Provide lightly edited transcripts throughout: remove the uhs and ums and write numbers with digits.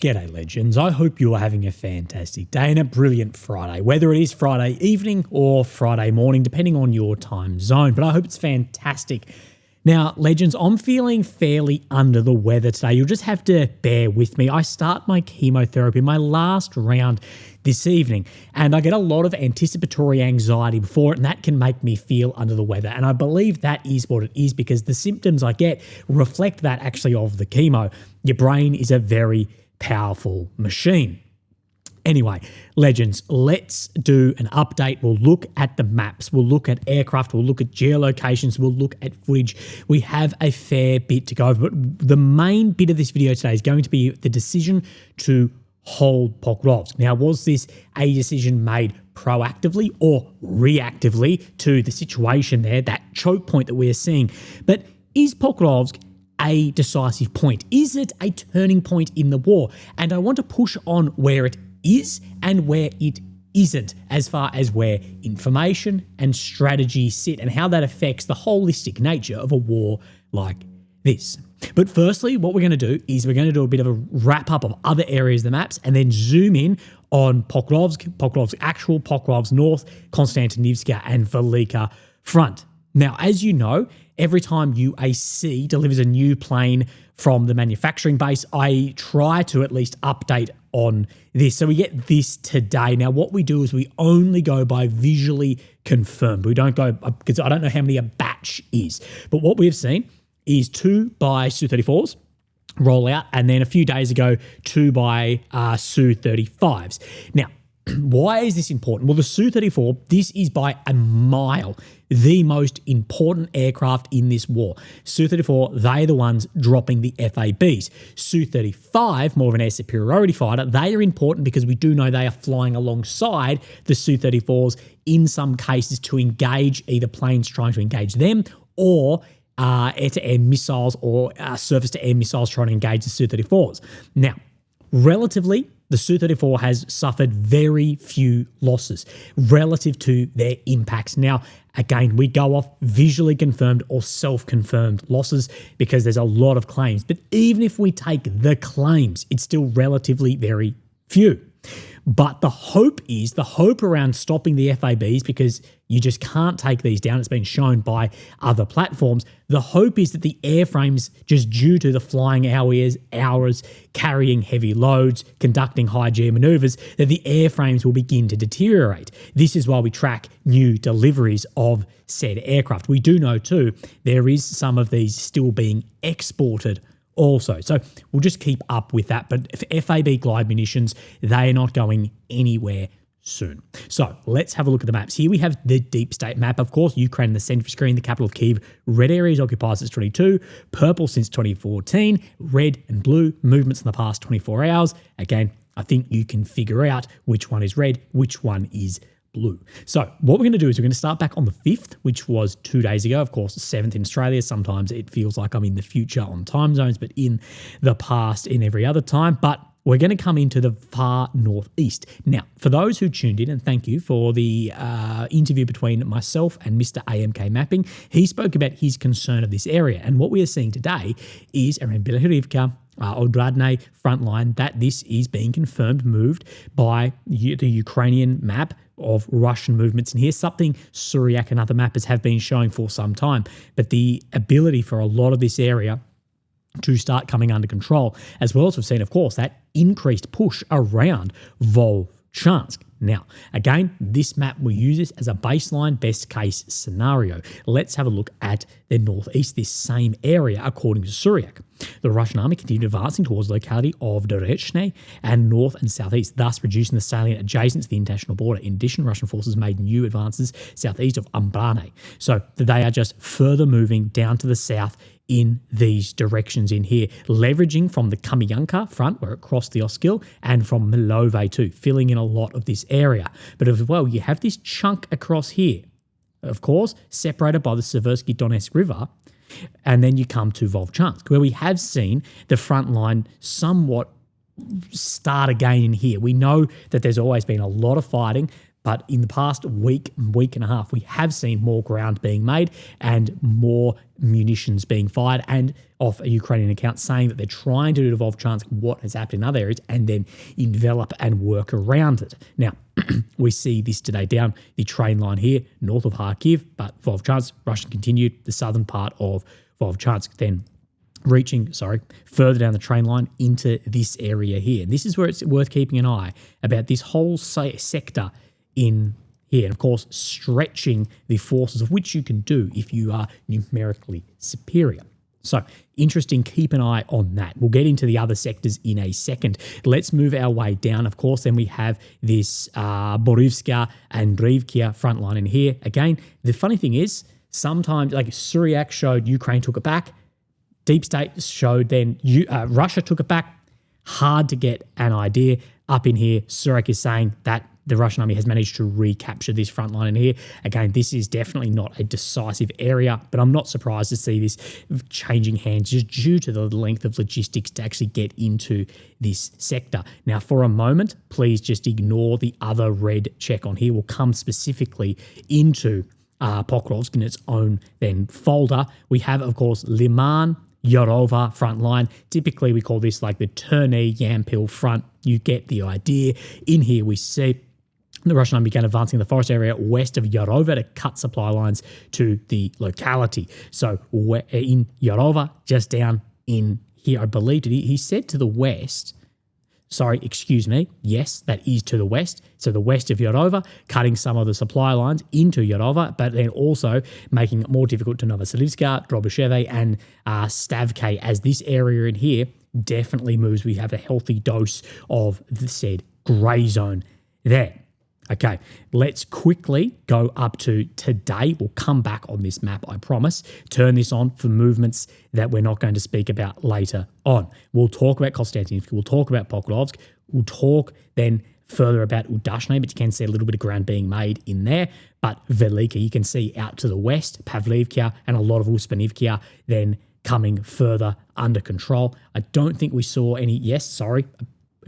G'day legends, I hope you are having a fantastic day and a brilliant Friday, whether it is Friday evening or Friday morning, depending on your time zone, but I hope it's fantastic. Now, legends, I'm feeling fairly under the weather today. You'll just have to bear with me. I start my chemotherapy, my last round this evening, and I get a lot of anticipatory anxiety before it, and that can make me feel under the weather. And I believe that is what it is because the symptoms I get reflect that actually of the chemo. Your brain is a very powerful machine. Anyway, legends, let's do an update. We'll look at the maps. We'll look at aircraft. We'll look at geolocations. We'll look at footage. We have a fair bit to go over, but the main bit of this video today is going to be the decision to hold Pokrovsk. Now, was this a decision made proactively or reactively to the situation there, that choke point that we are seeing? But is Pokrovsk a decisive point? Is it a turning point in the war? And I want to push on where it is and where it isn't, as far as where information and strategy sit and how that affects the holistic nature of a war like this. But firstly, what we're going to do is we're going to do a bit of a wrap up of other areas of the maps and then zoom in on Pokrovsk actual, Pokrovsk North, Konstantinivka and Velyka front. Now, as you know, every time UAC delivers a new plane from the manufacturing base, I try to at least update on this. So we get this today. Now, what we do is we only go by visually confirmed. We don't go, because I don't know how many a batch is. But what we have seen is 2 by Su-34s roll out, and then a few days ago, 2 by Su-35s. Now, why is this important? Well, the Su-34, this is by a mile the most important aircraft in this war. Su-34, they're the ones dropping the FABs. Su-35, more of an air superiority fighter, they are important because we do know they are flying alongside the Su-34s in some cases to engage either planes trying to engage them or air-to-air missiles or surface-to-air missiles trying to engage the Su-34s. Now, relatively, the Su-34 has suffered very few losses relative to their impacts. Now, again, we go off visually confirmed or self-confirmed losses because there's a lot of claims. But even if we take the claims, it's still relatively very few. But the hope around stopping the FABs, because you just can't take these down, it's been shown by other platforms, the hope is that the airframes, just due to the flying hours, carrying heavy loads, conducting high G maneuvers, that the airframes will begin to deteriorate. This is why we track new deliveries of said aircraft. We do know too, there is some of these still being exported also. So we'll just keep up with that. But for FAB glide munitions, they are not going anywhere soon. So let's have a look at the maps. Here we have the deep state map. Of course, Ukraine in the center of the screen, the capital of Kyiv. Red areas occupied since 22, purple since 2014, red and blue movements in the past 24 hours. Again, I think you can figure out which one is red, which one is blue. So what we're going to do is we're going to start back on the 5th, which was 2 days ago. Of course, 7th in Australia. Sometimes it feels like I'm in the future on time zones, but in the past in every other time. But we're going to come into the far northeast. Now, for those who tuned in, and thank you for the interview between myself and Mr. AMK Mapping, he spoke about his concern of this area. And what we are seeing today is around Belorivka, Odradne, Frontline, that this is being confirmed, moved by the Ukrainian map of Russian movements in here, something Suryak and other mappers have been showing for some time. But the ability for a lot of this area to start coming under control, as well as we've seen, of course, that increased push around Volchansk. Now, again, this map, we use this as a baseline best case scenario. Let's have a look at the northeast, this same area, according to Suryak. The Russian army continued advancing towards the locality of Dorechne and north and southeast, thus reducing the salient adjacent to the international border. In addition, Russian forces made new advances southeast of Ambrane. So they are just further moving down to the south in these directions in here, leveraging from the Kamyanka front where it crossed the Oskil and from Milove too, filling in a lot of this area. But as well, you have this chunk across here, of course, separated by the Seversky Donetsk River, and then you come to Volchansk, where we have seen the front line somewhat start again in here. We know that there's always been a lot of fighting, But in the past week and a half, we have seen more ground being made and more munitions being fired, and off a Ukrainian account saying that they're trying to devolve chance what has happened in other areas and then envelop and work around it. Now, we see this today down the train line here, north of Kharkiv, but Vovchansk, Russian continued, the southern part of Vovchansk, then reaching, further down the train line into this area here. And this is where it's worth keeping an eye about this whole sector in here. And of course, stretching the forces, of which you can do if you are numerically superior. So interesting, keep an eye on that. We'll get into the other sectors in a second. Let's move our way down. Of course, then we have this Borivska and Rivkia front line in here. Again, the funny thing is, sometimes, like Syriac showed Ukraine took it back. Deep State showed then Russia took it back. Hard to get an idea. Up in here, Syriac is saying that the Russian army has managed to recapture this front line in here. Again, this is definitely not a decisive area, but I'm not surprised to see this changing hands just due to the length of logistics to actually get into this sector. Now, for a moment, please just ignore the other red check on here. We'll come specifically into Pokrovsk in its own then folder. We have, of course, Liman, Yorova front line. Typically, we call this like the Terney Yampil front. You get the idea. In here, we see the Russian army began advancing in the forest area west of Yorova to cut supply lines to the locality. So in Yorova, just down in here, I believe he said to the west. Yes, that is to the west. So the west of Yorova, cutting some of the supply lines into Yorova, but then also making it more difficult to Novoselivska, Drobysheve, and Stavke, as this area in here definitely moves. We have a healthy dose of the said grey zone there. Okay, let's quickly go up to today. We'll come back on this map, I promise. Turn this on for movements that we're not going to speak about later on. We'll talk about Konstantinivka. We'll talk about Pokrovsk. We'll talk then further about Udashne, but you can see a little bit of ground being made in there. But Velyka, you can see out to the west, Pavlivka and a lot of Uspanivka then coming further under control. I don't think we saw any,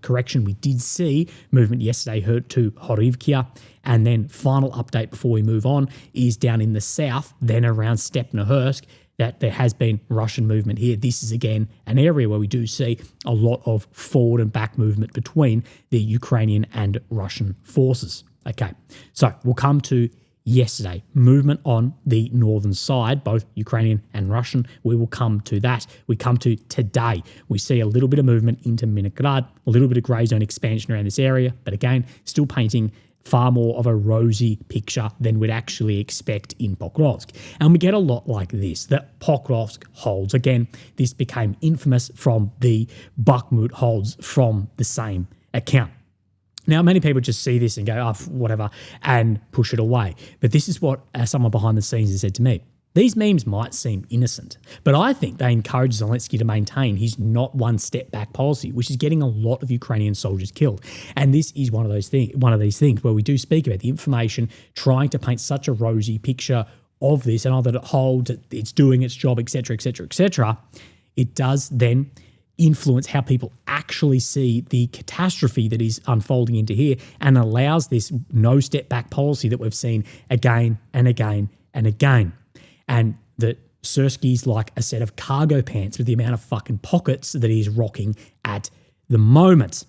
correction, we did see movement yesterday to Horivkia. And then final update before we move on is down in the south, then around Stepnohursk, that there has been Russian movement here. This is, again, an area where we do see a lot of forward and back movement between the Ukrainian and Russian forces. Okay, so we'll come to yesterday. Movement on the northern side, both Ukrainian and Russian. We will come to that. We come to today. We see a little bit of movement into Minigrad, a little bit of grey zone expansion around this area, but again, still painting far more of a rosy picture than we'd actually expect in Pokrovsk. And we get a lot like this, that Pokrovsk holds. Again, this became infamous from the Bakhmut holds from the same account. Now, many people just see this and go, oh, whatever, and push it away. But this is what someone behind the scenes has said to me. These memes might seem innocent, but I think they encourage Zelensky to maintain his not one step back policy, which is getting a lot of Ukrainian soldiers killed. And this is one of these things where we do speak about the information trying to paint such a rosy picture of this and that it holds, it's doing its job, etc., etc., etc. It does then influence how people actually see the catastrophe that is unfolding into here and allows this no step back policy that we've seen again and again and again. And that Sersky's like a set of cargo pants with the amount of fucking pockets that he's rocking at the moment.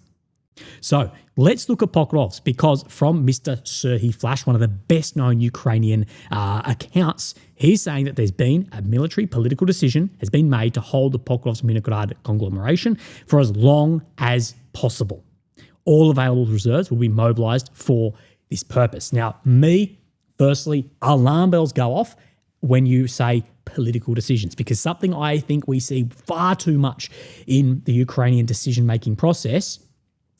So let's look at Pokrovsk, because from Mr. Serhiy Flash, one of the best known Ukrainian accounts, he's saying that there's been a military political decision has been made to hold the Pokrovsk-Minigrad conglomeration for as long as possible. All available reserves will be mobilized for this purpose. Now, firstly, alarm bells go off when you say political decisions, because something I think we see far too much in the Ukrainian decision-making process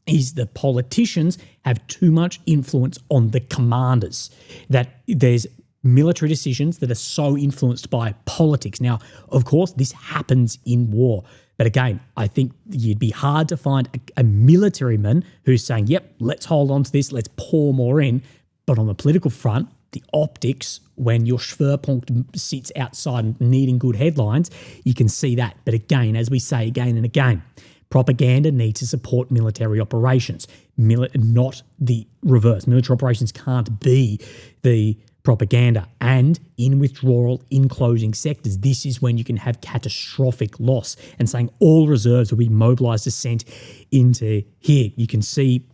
is the politicians have too much influence on the commanders, that there's military decisions that are so influenced by politics. Now, of course, this happens in war. But again, I think you'd be hard to find a militaryman who's saying, yep, let's hold on to this, let's pour more in. But on the political front, the optics, when your Schwerpunkt sits outside needing good headlines, you can see that. But again, as we say again and again, Propaganda needs to support military operations, not the reverse. Military operations can't be the propaganda. And in withdrawal, in closing sectors, this is when you can have catastrophic loss, and saying all reserves will be mobilised to sent into here. You can see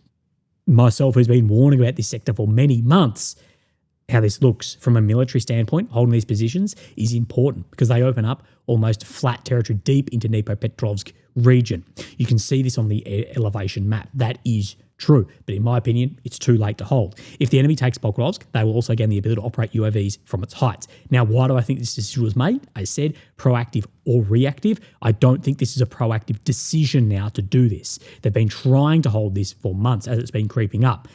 myself, who's been warning about this sector for many months, how this looks from a military standpoint. Holding these positions is important because they open up almost flat territory deep into Dnipropetrovsk region. You can see this on the elevation map. That is true, but in my opinion, it's too late to hold. If the enemy takes Pokrovsk, they will also gain the ability to operate UAVs from its heights. Now, why do I think this decision was made? I said proactive or reactive. I don't think this is a proactive decision now to do this. They've been trying to hold this for months as it's been creeping up.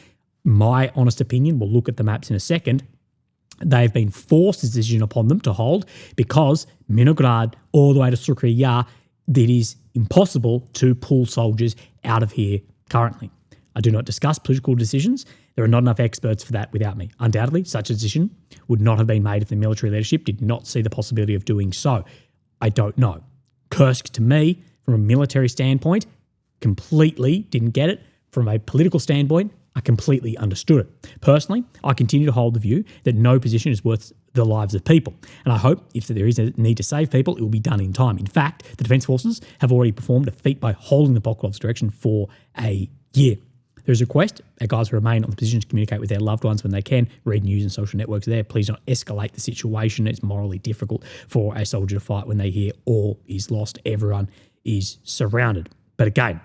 My honest opinion, we'll look at the maps in a second, they've been forced a decision upon them to hold because Minograd all the way to Sukri Yar, it is impossible to pull soldiers out of here currently. I do not discuss political decisions. There are not enough experts for that without me. Undoubtedly, such a decision would not have been made if the military leadership did not see the possibility of doing so. I don't know. Kursk, to me, from a military standpoint, completely didn't get it. From a political standpoint, I completely understood it. Personally, I continue to hold the view that no position is worth the lives of people. And I hope if there is a need to save people, it will be done in time. In fact, the Defence Forces have already performed a feat by holding the Pokrovsk direction for a year. There is a request our guys who remain on the position to communicate with their loved ones when they can. Read news and social networks there. Please don't escalate the situation. It's morally difficult for a soldier to fight when they hear all is lost. Everyone is surrounded. But again,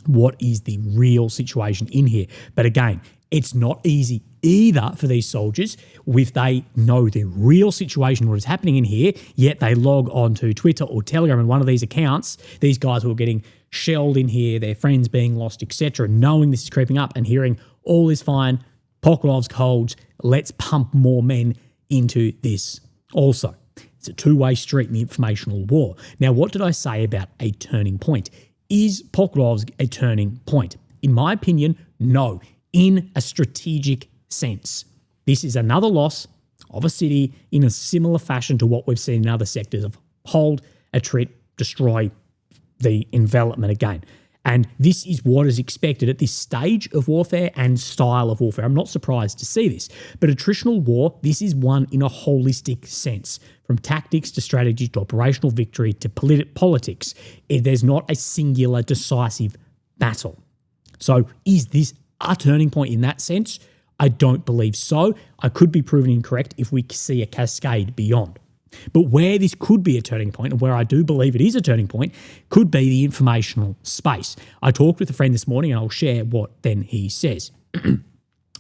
what is the real situation in here? But again, it's not easy either for these soldiers if they know the real situation, what is happening in here, yet they log on to Twitter or Telegram and one of these accounts, these guys who are getting shelled in here, their friends being lost, etc., knowing this is creeping up and hearing all is fine, Pokrovsk holds, let's pump more men into this also. It's a two-way street in the informational war. Now, what did I say about a turning point? Is Pokrovsk a turning point? In my opinion, no. In a strategic sense. This is another loss of a city in a similar fashion to what we've seen in other sectors of hold, attrit, destroy, the envelopment again. And this is what is expected at this stage of warfare and style of warfare. I'm not surprised to see this. But attritional war, this is one in a holistic sense. From tactics to strategy to operational victory to politics, there's not a singular decisive battle. So is this a turning point in that sense? I don't believe so. I could be proven incorrect if we see a cascade beyond. But where this could be a turning point, and where I do believe it is a turning point, could be the informational space. I talked with a friend this morning and I'll share what then he says.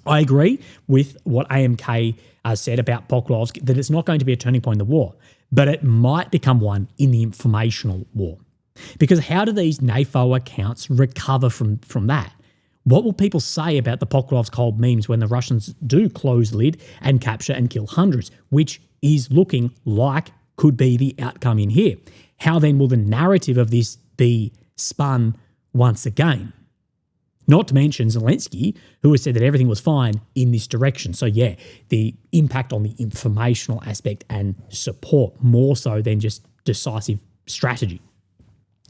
I agree with what AMK said about Pokrovsk, that it's not going to be a turning point in the war, but it might become one in the informational war. Because how do these NAFO accounts recover from that? What will people say about the Pokrovsk hold memes when the Russians do close the lid and capture and kill hundreds, which is looking like could be the outcome in here? How then will the narrative of this be spun once again? Not to mention Zelensky, who has said that everything was fine in this direction. So yeah, the impact on the informational aspect and support more so than just decisive strategy.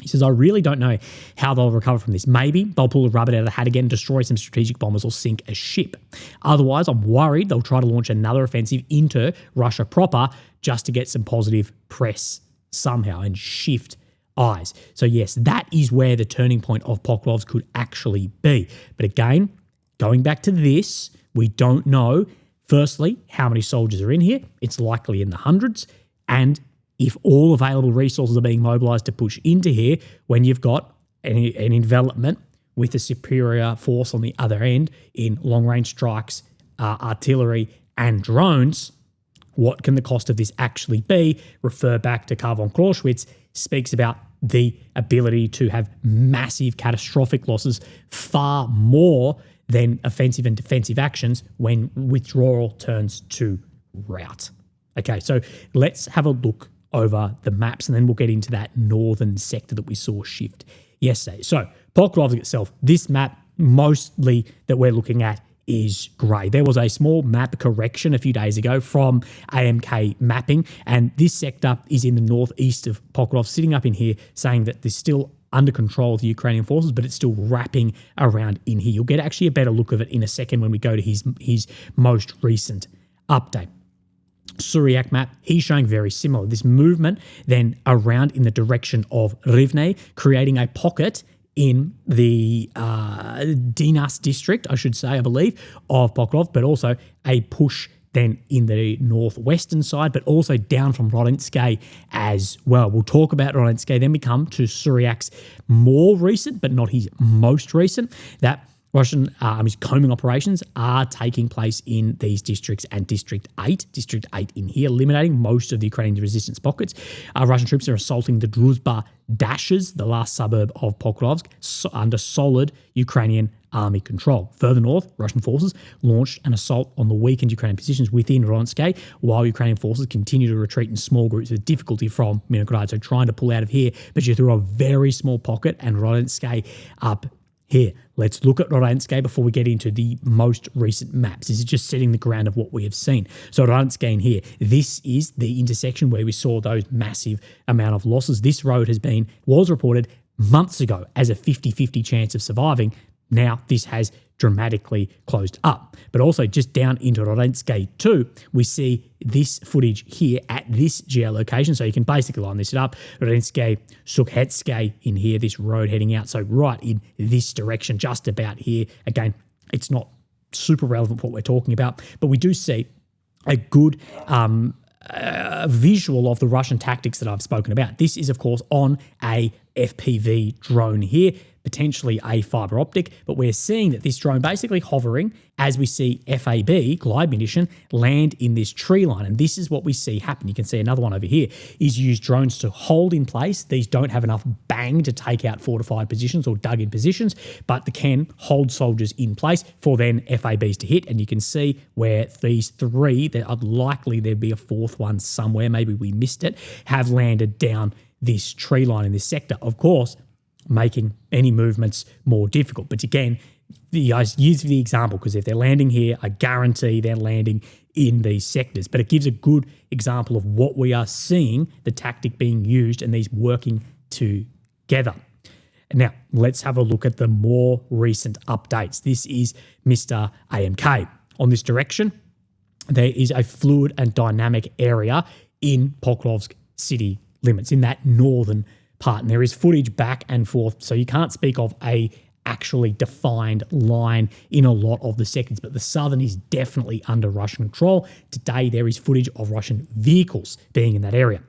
He says, I really don't know how they'll recover from this. Maybe they'll pull a rabbit out of the hat again, destroy some strategic bombers or sink a ship. Otherwise, I'm worried they'll try to launch another offensive into Russia proper just to get some positive press somehow and shift eyes. So yes, that is where the turning point of Pokrovsk could actually be. But again, going back to this, we don't know, firstly, how many soldiers are in here. It's likely in the hundreds. And if all available resources are being mobilised to push into here, when you've got an envelopment with a superior force on the other end in long-range strikes, artillery and drones, what can the cost of this actually be? Refer back to Karl von Clausewitz, speaks about the ability to have massive catastrophic losses, far more than offensive and defensive actions when withdrawal turns to rout. Okay, so let's have a look over the maps, and then we'll get into that northern sector that we saw shift yesterday. So Pokrovsk itself, this map mostly that we're looking at is grey. There was a small map correction a few days ago from AMK mapping, and this sector is in the northeast of Pokrovsk, sitting up in here saying that there's still under control of the Ukrainian forces, but it's still wrapping around in here. You'll get actually a better look of it in a second when we go to his most recent update. Suryak map, he's showing very similar. This movement then around in the direction of Rivne, creating a pocket in the Dinas district, I should say, I believe, of Pokrovsk, but also a push then in the northwestern side, but also down from Rodinske as well. We'll talk about Rodinske, then we come to Suryak's more recent, but not his most recent, that Russian Army's combing operations are taking place in these districts and District 8 in here, eliminating most of the Ukrainian resistance pockets. Russian troops are assaulting the Druzhba dashes, the last suburb of Pokrovsk, under solid Ukrainian army control. Further north, Russian forces launched an assault on the weakened Ukrainian positions within Rodinske, while Ukrainian forces continue to retreat in small groups with difficulty from Minograd. So trying to pull out of here, but you're through a very small pocket, and Rodinske up here. Let's look at Rodinske before we get into the most recent maps. This is just setting the ground of what we have seen. So Rodinske in here, this is the intersection where we saw those massive amount of losses. This road was reported months ago as a 50-50 chance of surviving. Now this has dramatically closed up. But also just down into Rodinske 2, we see this footage here at this geolocation. So you can basically line this up. Rodinske, Sukhetske in here, this road heading out. So right in this direction, just about here. Again, it's not super relevant for what we're talking about, but we do see a good visual of the Russian tactics that I've spoken about. This is, of course, on a FPV drone here, potentially a fiber optic, but we're seeing that this drone basically hovering as we see FAB, glide munition, land in this tree line. And this is what we see happen. You can see another one over here is use drones to hold in place. These don't have enough bang to take out fortified positions or dug in positions, but they can hold soldiers in place for then FABs to hit. And you can see where these three, there are likely there'd be a fourth one somewhere, maybe we missed it, have landed down this tree line in this sector. Of course, making any movements more difficult. But again, I use the example because if they're landing here, I guarantee they're landing in these sectors. But it gives a good example of what we are seeing, the tactic being used and these working together. Now, let's have a look at the more recent updates. This is Mr. AMK. On this direction, there is a fluid and dynamic area in Pokrovsk city limits, in that northern part, and there is footage back and forth, so you can't speak of a actually defined line in a lot of the sectors, but the southern is definitely under Russian control. Today there is footage of Russian vehicles being in that area.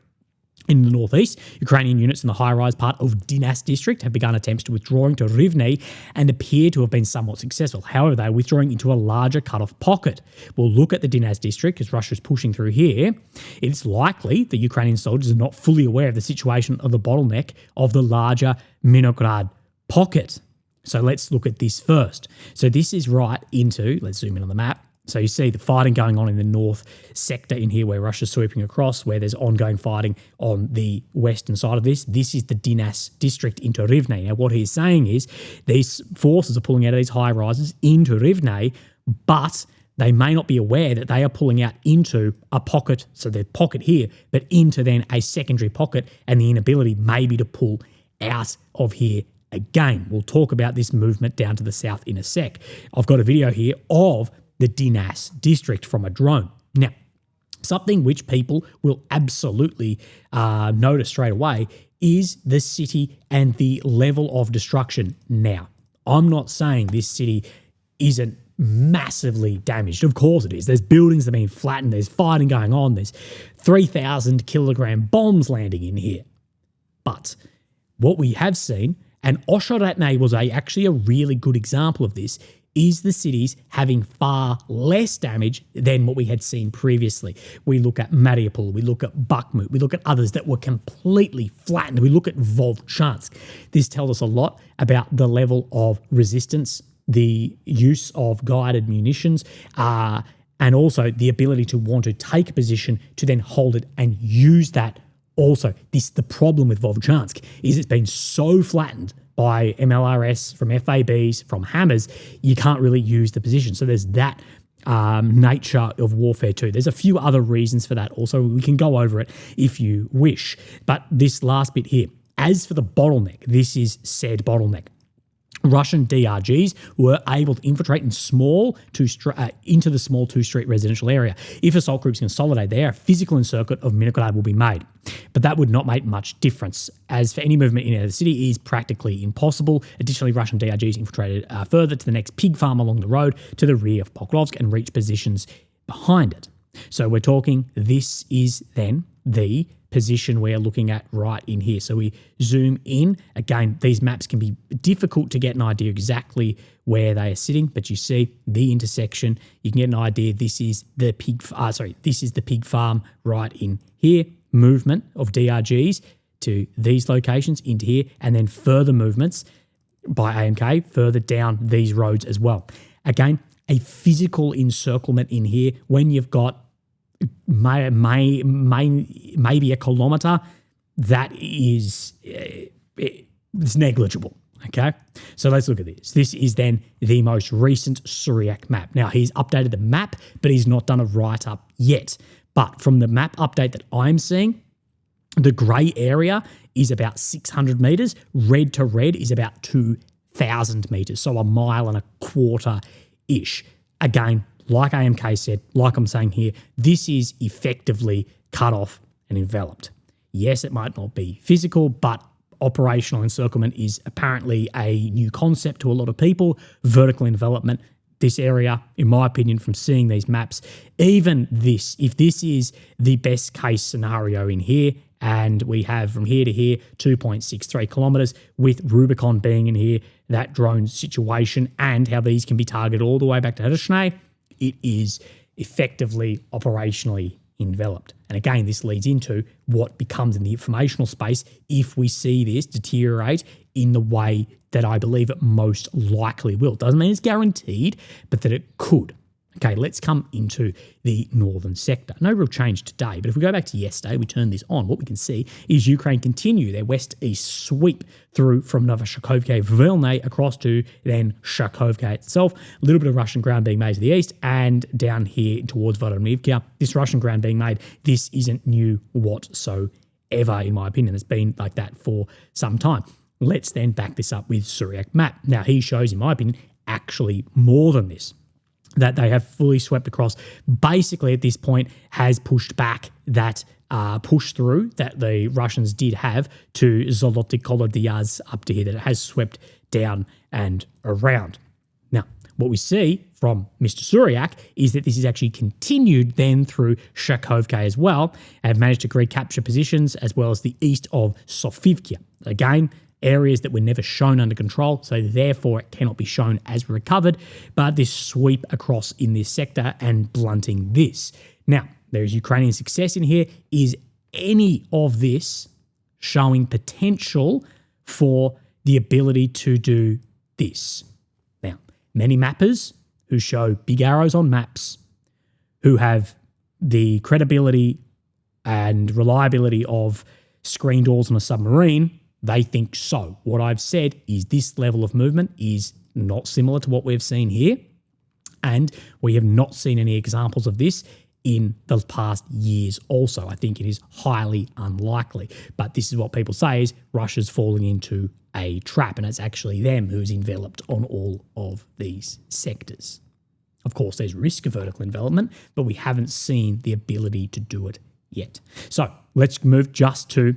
In the northeast, Ukrainian units in the high-rise part of Dinas district have begun attempts to withdrawing to Rivne and appear to have been somewhat successful. However, they are withdrawing into a larger cut-off pocket. We'll look at the Dinas district as Russia is pushing through here. It's likely that Ukrainian soldiers are not fully aware of the situation of the bottleneck of the larger Minograd pocket. So let's look at this first. So this is right into, let's zoom in on the map. So you see the fighting going on in the north sector in here where Russia's sweeping across, where there's ongoing fighting on the western side of this. This is the Dinas district into Rivne. Now, what he's saying is these forces are pulling out of these high rises into Rivne, but they may not be aware that they are pulling out into a pocket, so the pocket here, but into then a secondary pocket, and the inability maybe to pull out of here again. We'll talk about this movement down to the south in a sec. I've got a video here of the Dinas district from a drone. Now, something which people will absolutely notice straight away is the city and the level of destruction. Now, I'm not saying this city isn't massively damaged. Of course it is. There's buildings that are being flattened. There's fighting going on. There's 3,000 kilogram bombs landing in here. But what we have seen, and Oshoratne was actually a really good example of this, is the cities having far less damage than what we had seen previously. We look at Mariupol, we look at Bakhmut, we look at others that were completely flattened. We look at Volchansk. This tells us a lot about the level of resistance, the use of guided munitions, and also the ability to want to take a position to then hold it and use that. Also, the problem with Volchansk is it's been so flattened by MLRS, from FABs, from hammers, you can't really use the position. So there's that nature of warfare too. There's a few other reasons for that also. We can go over it if you wish. But this last bit here, As for the bottleneck, this is said bottleneck. Russian DRGs were able to infiltrate into the small two-street residential area. If assault groups consolidate there, a physical encirclement of Minograd will be made. But that would not make much difference, as for any movement in and out of the city is practically impossible. Additionally, Russian DRGs infiltrated further to the next pig farm along the road to the rear of Pokrovsk and reached positions behind it. So we're talking, this is then the position we're looking at right in here. So we zoom in. Again, these maps can be difficult to get an idea exactly where they are sitting, but you see the intersection. You can get an idea. This is the pig farm right in here. Movement of DRGs to these locations into here, and then further movements by AMK further down these roads as well. Again, a physical encirclement in here when you've got maybe a kilometre, that is it's negligible. Okay, so let's look at this. This is then the most recent Syriac map. Now, he's updated the map, but he's not done a write-up yet. But from the map update that I'm seeing, the grey area is about 600 metres. Red to red is about 2,000 metres, so a mile and a quarter-ish. Again, like AMK said, like I'm saying here, this is effectively cut off and enveloped. Yes, it might not be physical, but operational encirclement is apparently a new concept to a lot of people. Vertical envelopment, this area, in my opinion, from seeing these maps, even this, if this is the best case scenario in here, and we have from here to here 2.63 kilometres, with Rubicon being in here, that drone situation, and how these can be targeted all the way back to Haddishne, it is effectively operationally enveloped. And again, this leads into what becomes in the informational space if we see this deteriorate in the way that I believe it most likely will. Doesn't mean it's guaranteed, but that it could. Okay, let's come into the northern sector. No real change today, but if we go back to yesterday, we turn this on, what we can see is Ukraine continue their west-east sweep through from Novoshakovka, Vilna across to then Shakovka itself. A little bit of Russian ground being made to the east and down here towards Vodomivka. This Russian ground being made, this isn't new whatsoever, in my opinion. It's been like that for some time. Let's then back this up with Syriac map. Now, he shows, in my opinion, actually more than this, that they have fully swept across, basically at this point has pushed back that push through that the Russians did have to Zoloty Kolodiyaz up to here, that it has swept down and around. Now, what we see from Mr. Syriac is that this is actually continued then through Shakovka as well, and have managed to recapture positions as well as the east of Sofivka. Again, areas that were never shown under control, so therefore it cannot be shown as recovered, but this sweep across in this sector and blunting this. Now, there is Ukrainian success in here. Is any of this showing potential for the ability to do this? Now, many mappers who show big arrows on maps, who have the credibility and reliability of screen doors on a submarine, they think so. What I've said is this level of movement is not similar to what we've seen here, and we have not seen any examples of this in the past years also. I think it is highly unlikely, but this is what people say is Russia's falling into a trap, and it's actually them who's enveloped on all of these sectors. Of course, there's risk of vertical envelopment, but we haven't seen the ability to do it yet. So let's move just to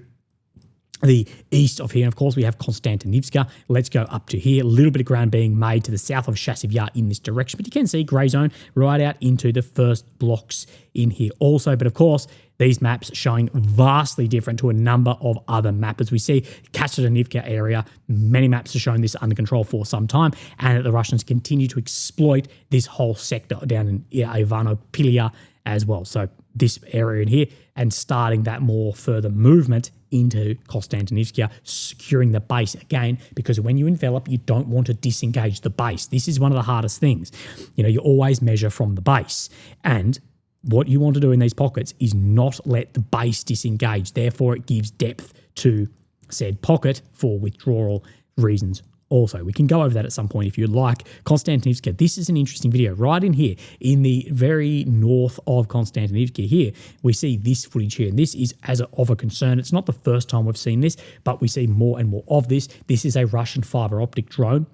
the east of here. And of course, we have Konstantinivka. Let's go up to here. A little bit of ground being made to the south of Chasiv Yar in this direction, but you can see grey zone right out into the first blocks in here also. But of course, these maps showing vastly different to a number of other mappers. We see Kasatanivka area, many maps are showing this under control for some time, and that the Russians continue to exploit this whole sector down in Ivanopilia as well. So this area in here, and starting that more further movement into Konstantinivka, securing the base again, because when you envelop, you don't want to disengage the base. This is one of the hardest things. You always measure from the base, and what you want to do in these pockets is not let the base disengage. Therefore, it gives depth to said pocket for withdrawal reasons Also, we can go over that at some point if you'd like. Konstantinivka, this is an interesting video. Right in here, in the very north of Konstantinivka here, we see this footage here. And this is of a concern. It's not the first time we've seen this, but we see more and more of this. This is a Russian fiber optic drone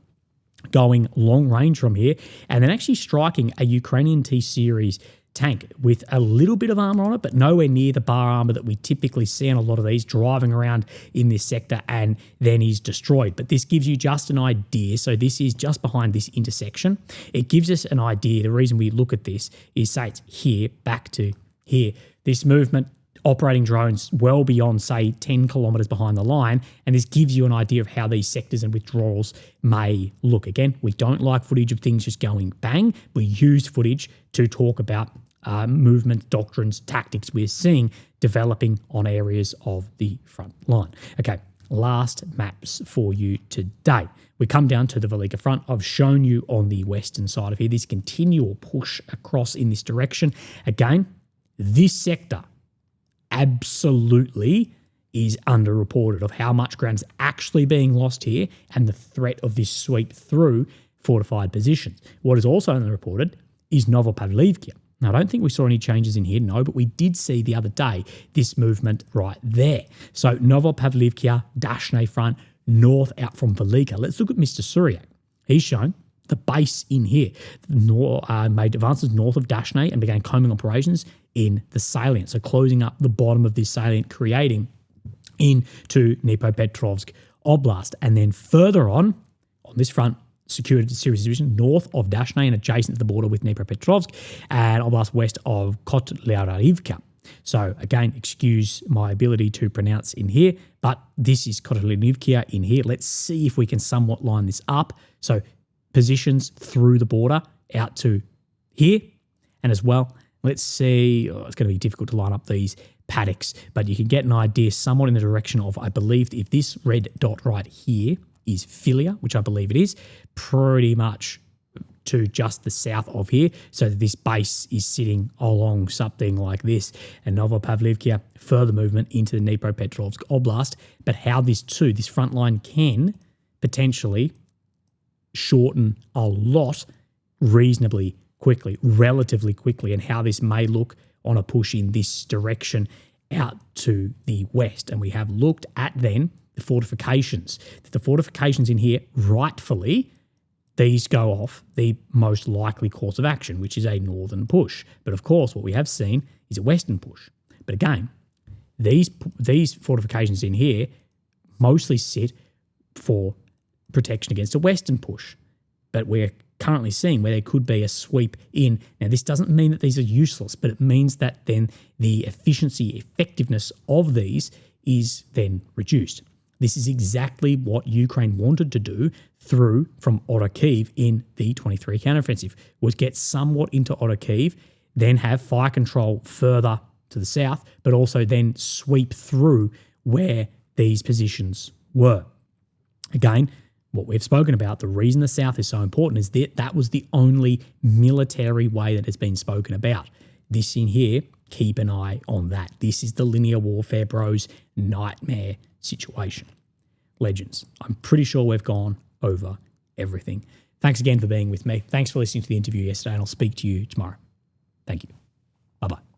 going long range from here and then actually striking a Ukrainian T-series tank with a little bit of armor on it, but nowhere near the bar armor that we typically see on a lot of these, driving around in this sector and then is destroyed. But this gives you just an idea. So this is just behind this intersection. It gives us an idea. The reason we look at this is, say it's here, back to here. This movement, operating drones well beyond, say, 10 kilometers behind the line, and this gives you an idea of how these sectors and withdrawals may look. Again, we don't like footage of things just going bang. We use footage to talk about movement, doctrines, tactics we're seeing developing on areas of the front line. Okay, last maps for you today. We come down to the Velyka front. I've shown you on the western side of here this continual push across in this direction. Again, this sector absolutely is underreported of how much ground is actually being lost here and the threat of this sweep through fortified positions. What is also underreported is Novopavlivka. Now, I don't think we saw any changes in here, no, but we did see the other day this movement right there. So Novopavlivka, Dashne front, north out from Velyka. Let's look at Mr. Suryak. He's shown the base in here. Made advances north of Dashne and began combing operations in the salient. So closing up the bottom of this salient, creating into Dnipropetrovsk Oblast. And then further on this front, secured a series division north of Dashne and adjacent to the border with Dnipropetrovsk and Oblast west of Kotlyarivka. So again, excuse my ability to pronounce in here, but this is Kotlyarivka in here. Let's see if we can somewhat line this up. So positions through the border out to here, and as well, let's see, it's going to be difficult to line up these paddocks, but you can get an idea somewhat in the direction of, I believe, if this red dot right here is Filia, which I believe it is, pretty much to just the south of here. So this base is sitting along something like this. And Novopavlivka, further movement into the Dnipropetrovsk Oblast. But how this front line can potentially shorten a lot reasonably quickly, relatively quickly, and how this may look on a push in this direction out to the west. And we have looked at then the fortifications. The fortifications in here, rightfully, these go off the most likely course of action, which is a northern push. But of course, what we have seen is a western push. But again, these fortifications in here mostly sit for protection against a western push. But we're currently seeing where there could be a sweep in. Now, this doesn't mean that these are useless, but it means that then the efficiency, effectiveness of these is then reduced. This is exactly what Ukraine wanted to do from Orokhiv in the 23 counteroffensive, was get somewhat into Orokhiv, then have fire control further to the south, but also then sweep through where these positions were. Again, what we've spoken about, the reason the south is so important is that that was the only military way that has been spoken about. This in here, keep an eye on that. This is the linear warfare bros nightmare situation. Legends, I'm pretty sure we've gone over everything. Thanks again for being with me. Thanks for listening to the interview yesterday, and I'll speak to you tomorrow. Thank you. Bye-bye.